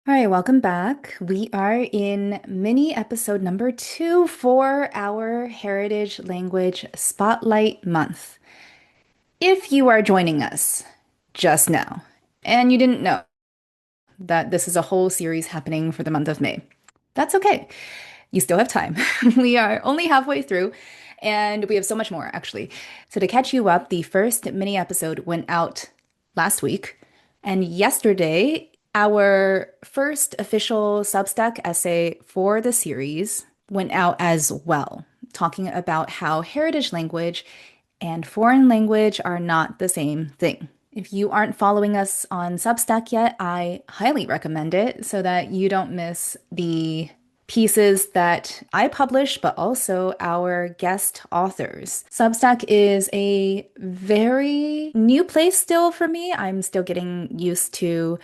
All right, welcome back. We are in mini episode number 2 for our Heritage Language Spotlight Month. If you are joining us just now and you didn't know that this is a whole series happening for the month of May, that's okay. You still have time. We are only halfway through and we have so much more, actually. So, to catch you up, the first mini episode went out last week. And yesterday, our first official Substack essay for the series went out as well, talking about how heritage language and foreign language are not the same thing. If you aren't following us on Substack yet, I highly recommend it so that you don't miss the pieces that I publish, but also our guest authors. Substack is a very new place still for me. I'm still getting used to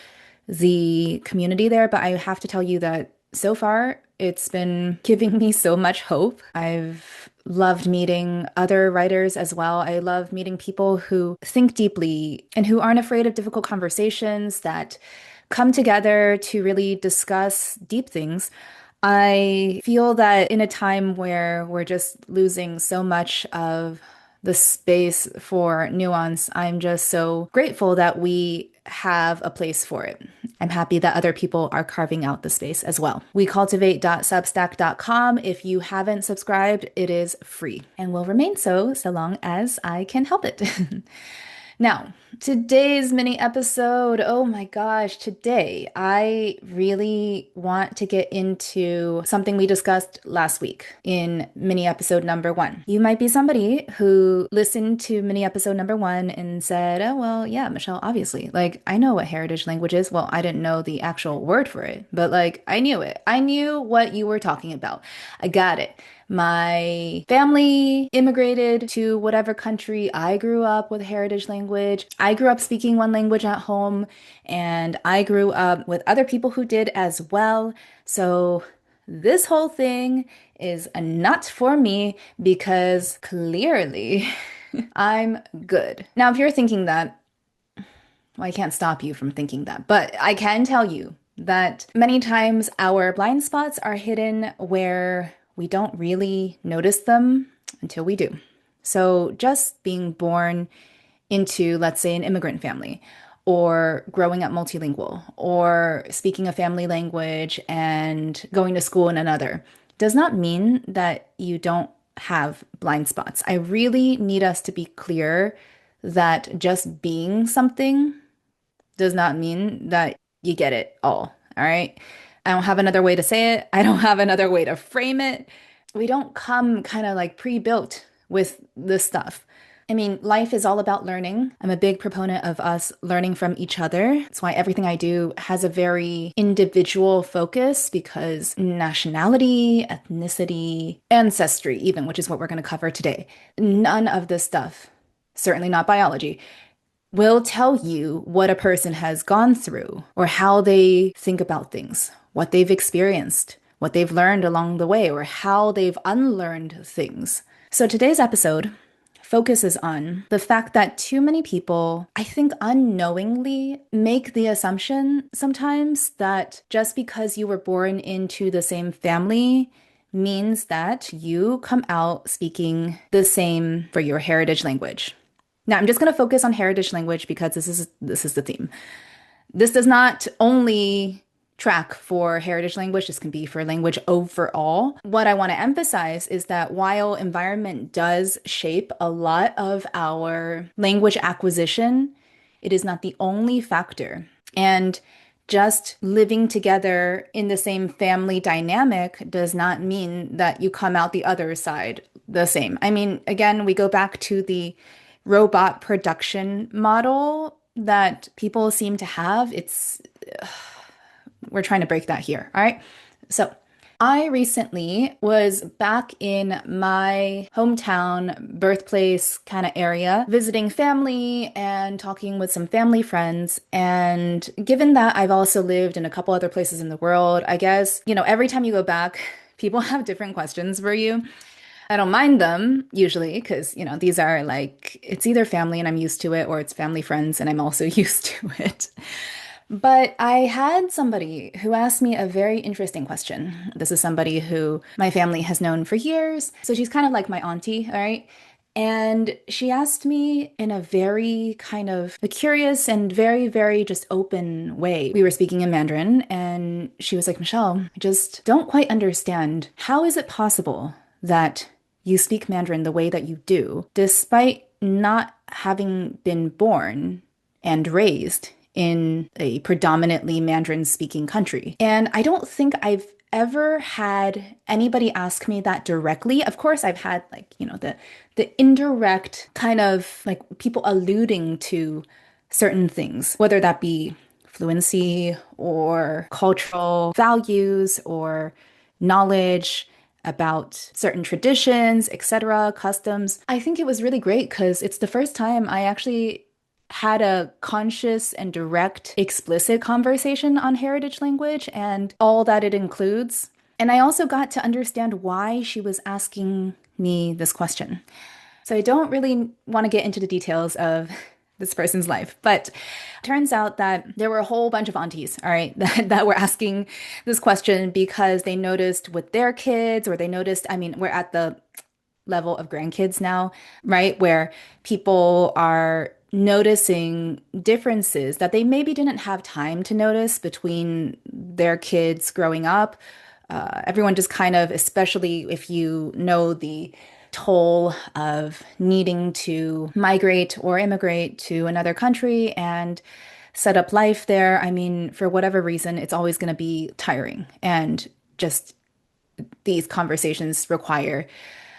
the community there, but I have to tell you that so far it's been giving me so much hope. I've loved meeting other writers as well. I love meeting people who think deeply and who aren't afraid of difficult conversations that come together to really discuss deep things. I feel that in a time where we're just losing so much of the space for nuance, I'm just so grateful that we have a place for it. I'm happy that other people are carving out the space as well. WeCultivate.substack.com. If you haven't subscribed, it is free and will remain so long as I can help it. Now, today's mini episode, oh my gosh, today I really want to get into something we discussed last week in mini episode number 1. You might be somebody who listened to mini episode number 1 and said, oh, well, yeah, Michelle, obviously. Like, I know what heritage language is. Well, I didn't know the actual word for it, but like, I knew it. I knew what you were talking about. I got it. My family immigrated to whatever country. I grew up with heritage language. I grew up speaking one language at home, and I grew up with other people who did as well. So this whole thing is a nut for me because clearly I'm good. Now, if you're thinking that, well, I can't stop you from thinking that, but I can tell you that many times our blind spots are hidden where we don't really notice them until we do. So, just being born into, let's say, an immigrant family, or growing up multilingual, or speaking a family language and going to school in another, does not mean that you don't have blind spots. I really need us to be clear that just being something does not mean that you get it all right? I don't have another way to say it. I don't have another way to frame it. We don't come kind of like pre-built with this stuff. I mean, life is all about learning. I'm a big proponent of us learning from each other. That's why everything I do has a very individual focus because nationality, ethnicity, ancestry, even, which is what we're going to cover today, none of this stuff, certainly not biology, will tell you what a person has gone through or how they think about things, what they've experienced, what they've learned along the way, or how they've unlearned things. So today's episode focuses on the fact that too many people, I think unknowingly, make the assumption sometimes that just because you were born into the same family means that you come out speaking the same for your heritage language. Now, I'm just going to focus on heritage language because this is the theme. This does not only track for heritage language, this can be for language overall. What I want to emphasize is that while environment does shape a lot of our language acquisition, it is not the only factor. And just living together in the same family dynamic does not mean that you come out the other side the same. I mean, again, we go back to the robot production model that people seem to have. We're trying to break that here. All right. So I recently was back in my hometown, birthplace kind of area, visiting family and talking with some family friends. And given that I've also lived in a couple other places in the world, I guess, every time you go back, people have different questions for you. I don't mind them usually because, these are like, it's either family and I'm used to it or it's family friends and I'm also used to it. But I had somebody who asked me a very interesting question. This is somebody who my family has known for years. So she's kind of like my auntie, all right? And she asked me in a very kind of a curious and very, very just open way. We were speaking in Mandarin, and she was like, Michelle, I just don't quite understand. How is it possible that you speak Mandarin the way that you do, despite not having been born and raised in a predominantly Mandarin speaking country? And I don't think I've ever had anybody ask me that directly. Of course, I've had like, the indirect kind of like people alluding to certain things, whether that be fluency or cultural values or knowledge about certain traditions, etc., customs. I think it was really great because it's the first time I actually had a conscious and direct, explicit conversation on heritage language and all that it includes. And I also got to understand why she was asking me this question. So I don't really want to get into the details of this person's life, but turns out that there were a whole bunch of aunties, all right, that were asking this question because they noticed with their kids, or they noticed, I mean, we're at the level of grandkids now, right? Where people are noticing differences that they maybe didn't have time to notice between their kids growing up. Everyone just kind of, especially if you know the toll of needing to migrate or immigrate to another country and set up life there. I mean, for whatever reason, it's always going to be tiring. And just these conversations require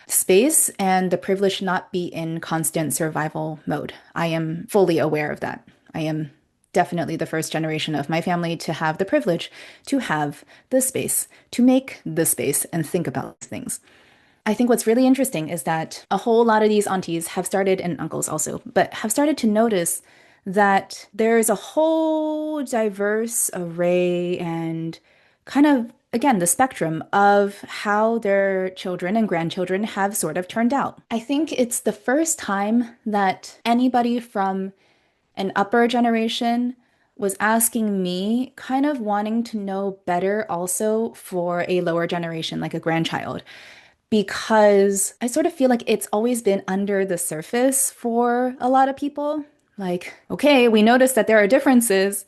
space and the privilege to not be in constant survival mode. I am fully aware of that. I am definitely the first generation of my family to have the privilege to have the space, to make the space and think about things. I think what's really interesting is that a whole lot of these aunties have started, and uncles also, but have started to notice that there's a whole diverse array and kind of, again, the spectrum of how their children and grandchildren have sort of turned out. I think it's the first time that anybody from an upper generation was asking me, kind of wanting to know better also for a lower generation, like a grandchild, because I sort of feel like it's always been under the surface for a lot of people. Like, okay, we noticed that there are differences,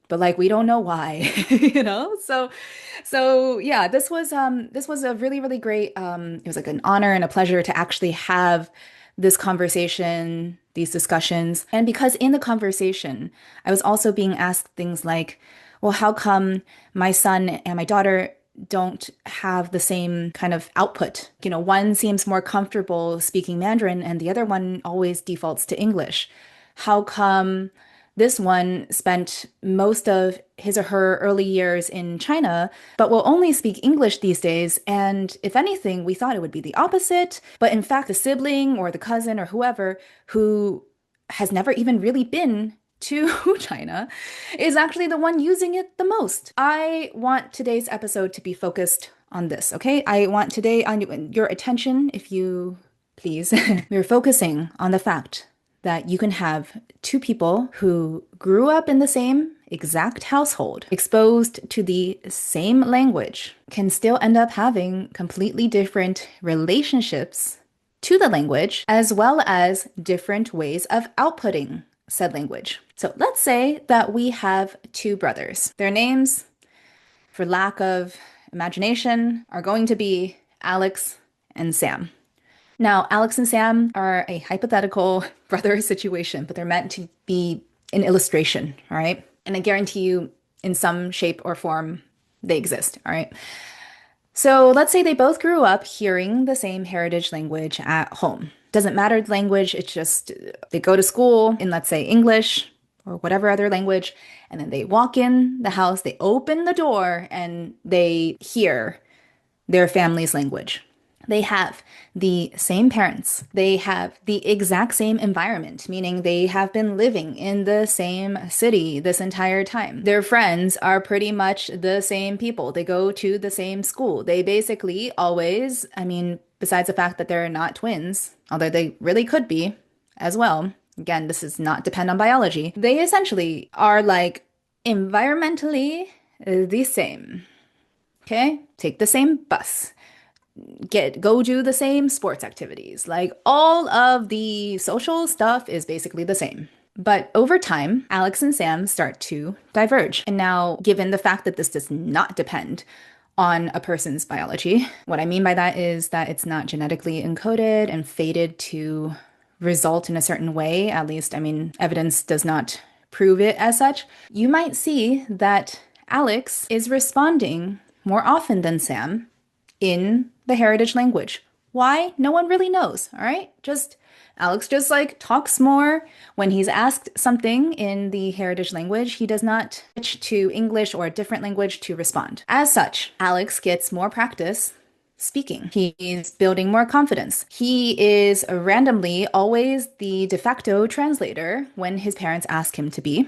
but like we don't know why, you know? So yeah, this was a really, really great it was like an honor and a pleasure to actually have this conversation, these discussions. And because in the conversation, I was also being asked things like, well, how come my son and my daughter don't have the same kind of output? You know, one seems more comfortable speaking Mandarin and the other one always defaults to English. How come this one spent most of his or her early years in China, but will only speak English these days? And if anything, we thought it would be the opposite. But in fact, the sibling or the cousin or whoever who has never even really been to China is actually the one using it the most. I want today's episode to be focused on this, okay? I want today on your attention, if you please. We're focusing on the fact that you can have two people who grew up in the same exact household, exposed to the same language, can still end up having completely different relationships to the language, as well as different ways of outputting said language. So let's say that we have two brothers. Their names, for lack of imagination, are going to be Alex and Sam. Now, Alex and Sam are a hypothetical brother situation, but they're meant to be an illustration, all right? And I guarantee you, in some shape or form, they exist, all right? So let's say they both grew up hearing the same heritage language at home. Doesn't matter the language, it's just they go to school in, let's say, English or whatever other language, and then they walk in the house, they open the door, and they hear their family's language. They have the same parents. They have the exact same environment, meaning they have been living in the same city this entire time. Their friends are pretty much the same people. They go to the same school. They basically always, I mean, besides the fact that they're not twins, although they really could be as well. Again, this does not depend on biology. They essentially are like Environmentally, the same. Okay? Take the same bus. Go do the same sports activities. Like all of the social stuff is basically the same. But over time, Alex and Sam start to diverge. And now, given the fact that this does not depend on a person's biology, what I mean by that is that it's not genetically encoded and fated to result in a certain way. At least, I mean, evidence does not prove it as such. You might see that Alex is responding more often than Sam in the heritage language. Why? No one really knows, all right? Just Alex just like talks more. When he's asked something in the heritage language, he does not switch to English or a different language to respond. As such, Alex gets more practice speaking. He's building more confidence. He is randomly always the de facto translator when his parents ask him to be.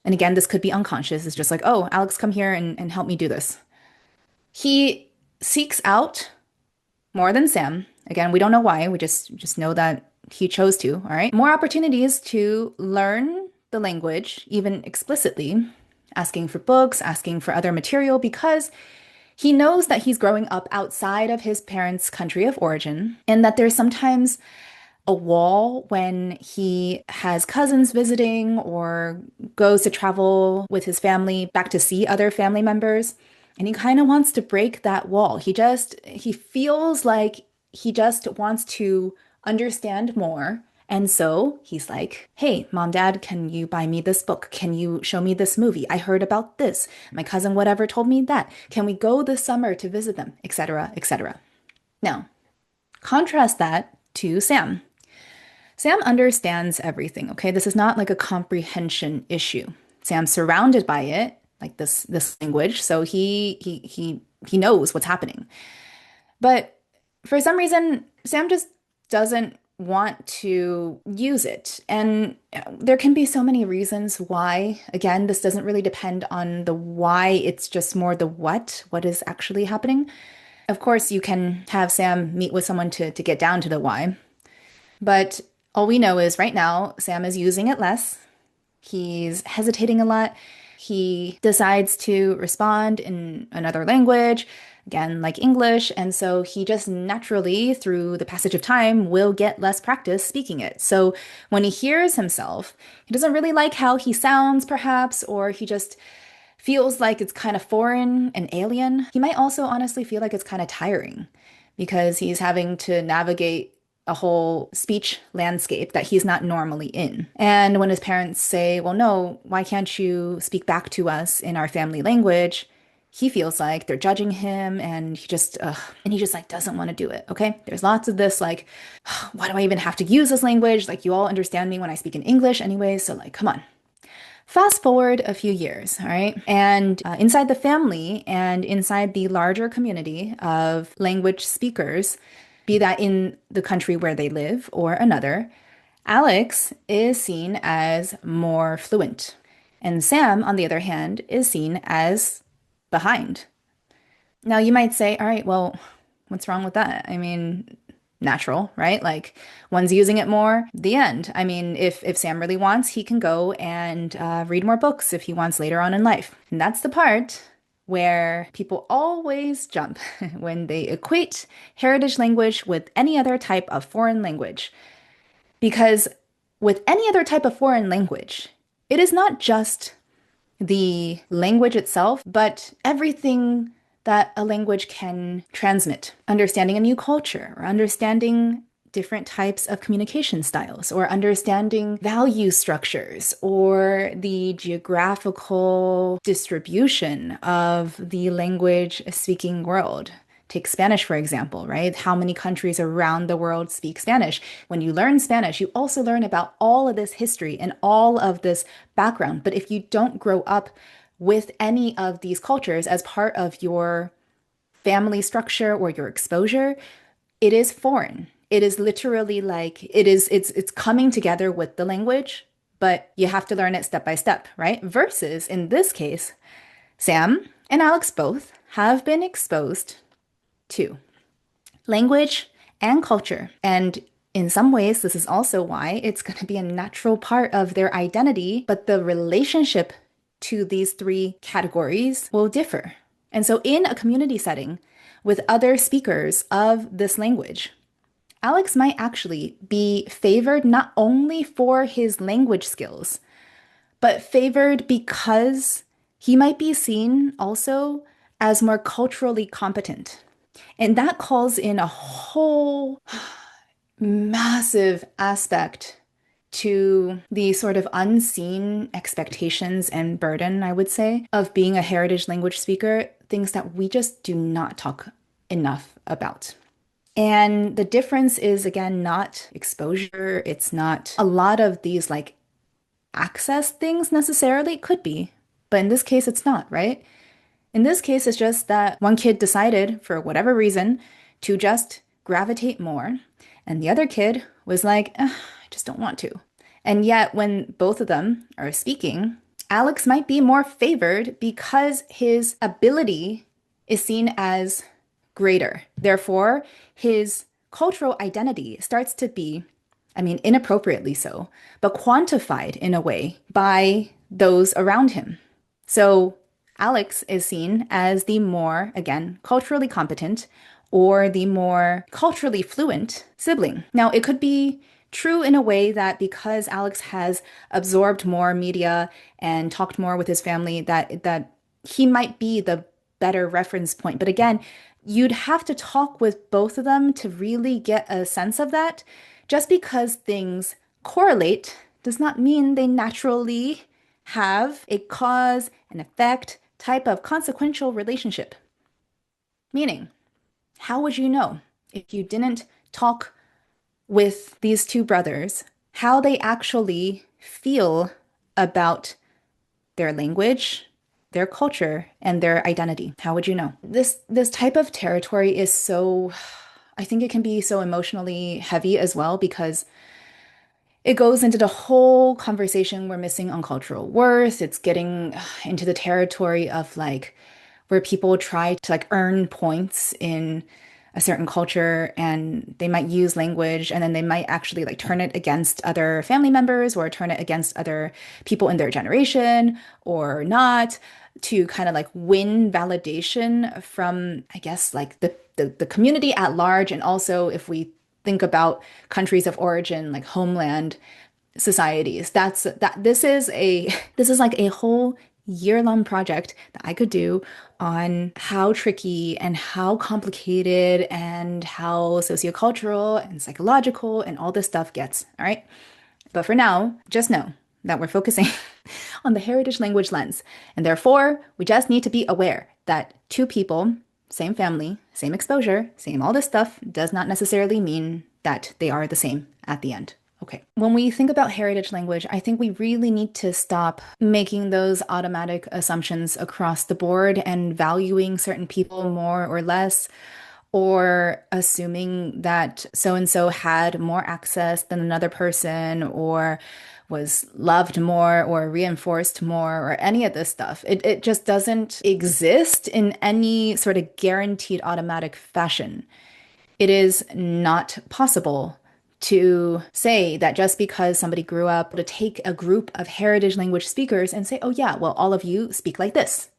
And again, this could be unconscious. It's just like, oh, Alex, come here and help me do this. He seeks out more than Sam. Again, we don't know why. We just know that he chose to, all right? More opportunities to learn the language, even explicitly, asking for books, asking for other material, because he knows that he's growing up outside of his parents' country of origin, and that there's sometimes a wall when he has cousins visiting or goes to travel with his family back to see other family members. And he kind of wants to break that wall. He feels like he just wants to understand more. And so he's like, hey, mom, dad, can you buy me this book? Can you show me this movie? I heard about this. My cousin, whatever, told me that. Can we go this summer to visit them? Etc., etc. Now, contrast that to Sam. Sam understands everything, okay? This is not like a comprehension issue. Sam's surrounded by it, like this language, so he knows what's happening. But for some reason, Sam just doesn't want to use it. And there can be so many reasons why. Again, this doesn't really depend on the why, it's just more the what is actually happening. Of course, you can have Sam meet with someone to get down to the why. But all we know is right now, Sam is using it less. He's hesitating a lot. He decides to respond in another language, again, like English. And so he just naturally, through the passage of time, will get less practice speaking it. So when he hears himself, he doesn't really like how he sounds, perhaps, or he just feels like it's kind of foreign and alien. He might also honestly feel like it's kind of tiring because he's having to navigate a whole speech landscape that he's not normally in. And when his parents say, well, no, why can't you speak back to us in our family language? He feels like they're judging him and he just like doesn't want to do it. Okay. There's lots of this like, why do I even have to use this language? Like you all understand me when I speak in English anyway. So like, come on. Fast forward a few years, all right? And inside the family and inside the larger community of language speakers, be that in the country where they live or another, Alex is seen as more fluent. And Sam, on the other hand, is seen as behind. Now, you might say, all right, well, what's wrong with that? I mean, natural, right? Like one's using it more, the end. I mean, if Sam really wants, he can go and read more books if he wants later on in life. And that's the part where people always jump when they equate heritage language with any other type of foreign language. Because with any other type of foreign language, it is not just the language itself, but everything that a language can transmit. Understanding a new culture or understanding different types of communication styles or understanding value structures or the geographical distribution of the language speaking world. Take Spanish, for example, right? How many countries around the world speak Spanish? When you learn Spanish, you also learn about all of this history and all of this background. But if you don't grow up with any of these cultures as part of your family structure or your exposure, it is foreign. It is literally like it's coming together with the language, but you have to learn it step by step, right? Versus in this case, Sam and Alex both have been exposed to language and culture. And in some ways, this is also why it's going to be a natural part of their identity, but the relationship to these three categories will differ. And so, in a community setting with other speakers of this language, Alex might actually be favored not only for his language skills, but favored because he might be seen also as more culturally competent. And that calls in a whole massive aspect to the sort of unseen expectations and burden, I would say, of being a heritage language speaker, things that we just do not talk enough about. And the difference is, again, not exposure. It's not a lot of these like access things necessarily. It could be, but in this case, it's not, right? In this case, it's just that one kid decided, for whatever reason, to just gravitate more, and the other kid was like, "Ugh, I just don't want to." And yet, when both of them are speaking, Alex might be more favored because his ability is seen as greater. Therefore, his cultural identity starts to be, I mean, inappropriately so, but quantified in a way by those around him. So Alex is seen as the more, again, culturally competent or the more culturally fluent sibling. Now, it could be true in a way that because Alex has absorbed more media and talked more with his family, that he might be the better reference point. But again, you'd have to talk with both of them to really get a sense of that. Just because things correlate does not mean they naturally have a cause and effect type of consequential relationship. Meaning, how would you know if you didn't talk with these two brothers how they actually feel about their language, their culture, and their identity? How would you know? This type of territory is so, I think it can be so emotionally heavy as well because it goes into the whole conversation we're missing on cultural worth. It's getting into the territory of like where people try to like earn points in a certain culture and they might use language and then they might actually like turn it against other family members or turn it against other people in their generation or not to kind of like win validation from, I guess, like the community at large. And also if we think about countries of origin, like homeland societies, this is a this is like a whole year-long project that I could do on how tricky and how complicated and how sociocultural and psychological and all this stuff gets. All right. But for now, just know that we're focusing on the heritage language lens. And therefore, we just need to be aware that two people, same family, same exposure, same all this stuff, does not necessarily mean that they are the same at the end. Okay. When we think about heritage language, I think we really need to stop making those automatic assumptions across the board and valuing certain people more or less, or assuming that so and so had more access than another person, or was loved more, or reinforced more, or any of this stuff. It just doesn't exist in any sort of guaranteed automatic fashion. It is not possible to say that just because somebody grew up to take a group of heritage language speakers and say, oh, yeah, well, all of you speak like this,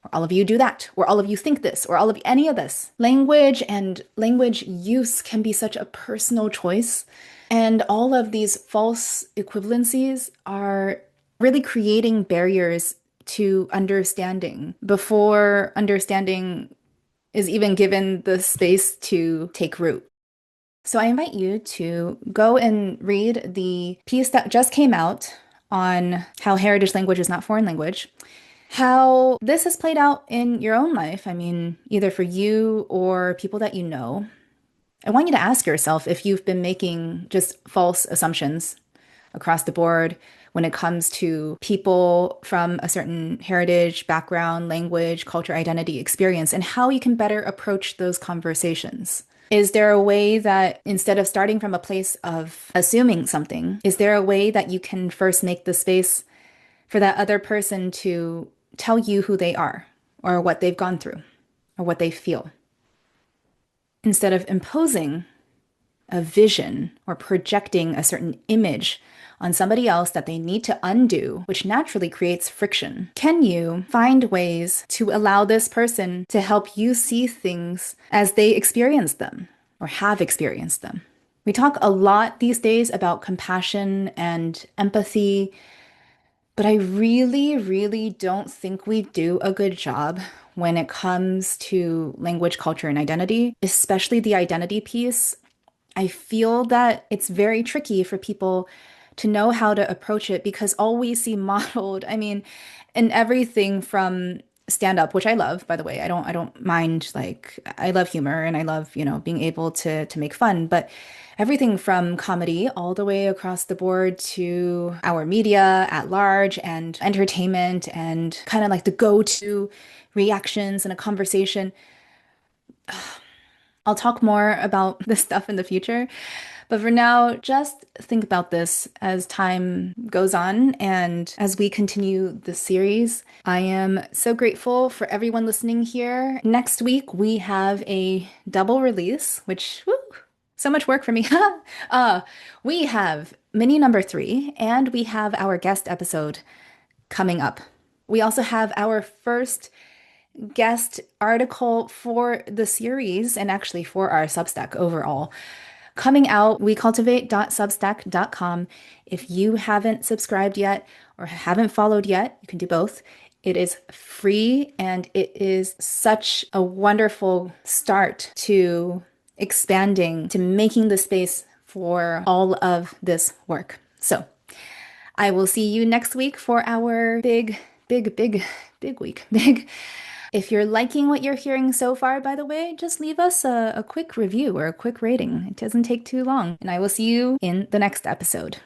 or all of you do that, or all of you think this, or all of any of this. Language and language use can be such a personal choice. And all of these false equivalencies are really creating barriers to understanding before understanding is even given the space to take root. So I invite you to go and read the piece that just came out on how heritage language is not foreign language, how this has played out in your own life. I mean, either for you or people that you know. I want you to ask yourself if you've been making just false assumptions across the board when it comes to people from a certain heritage, background, language, culture, identity, experience, and how you can better approach those conversations. Is there a way that instead of starting from a place of assuming something, is there a way that you can first make the space for that other person to tell you who they are or what they've gone through or what they feel? Instead of imposing a vision or projecting a certain image on somebody else that they need to undo, which naturally creates friction. Can you find ways to allow this person to help you see things as they experience them or have experienced them? We talk a lot these days about compassion and empathy, but I really, really don't think we do a good job when it comes to language, culture, and identity, especially the identity piece. I feel that it's very tricky for people to know how to approach it because all we see modeled, I mean, in everything from stand up, which I love, by the way. I don't mind, like I love humor and I love, being able to make fun, but everything from comedy all the way across the board to our media at large and entertainment and kind of like the go-to reactions in a conversation. I'll talk more about this stuff in the future. But for now, just think about this as time goes on and as we continue the series. I am so grateful for everyone listening here. Next week, we have a double release, which, woo, so much work for me. uh, we have mini number 3, and we have our guest episode coming up. We also have our first guest article for the series and actually for our Substack overall. Coming out, wecultivate.substack.com. If you haven't subscribed yet or haven't followed yet, you can do both. It is free and it is such a wonderful start to expanding, to making the space for all of this work. So I will see you next week for our big week. Big. If you're liking what you're hearing so far, by the way, just leave us a quick review or a quick rating. It doesn't take too long. And I will see you in the next episode.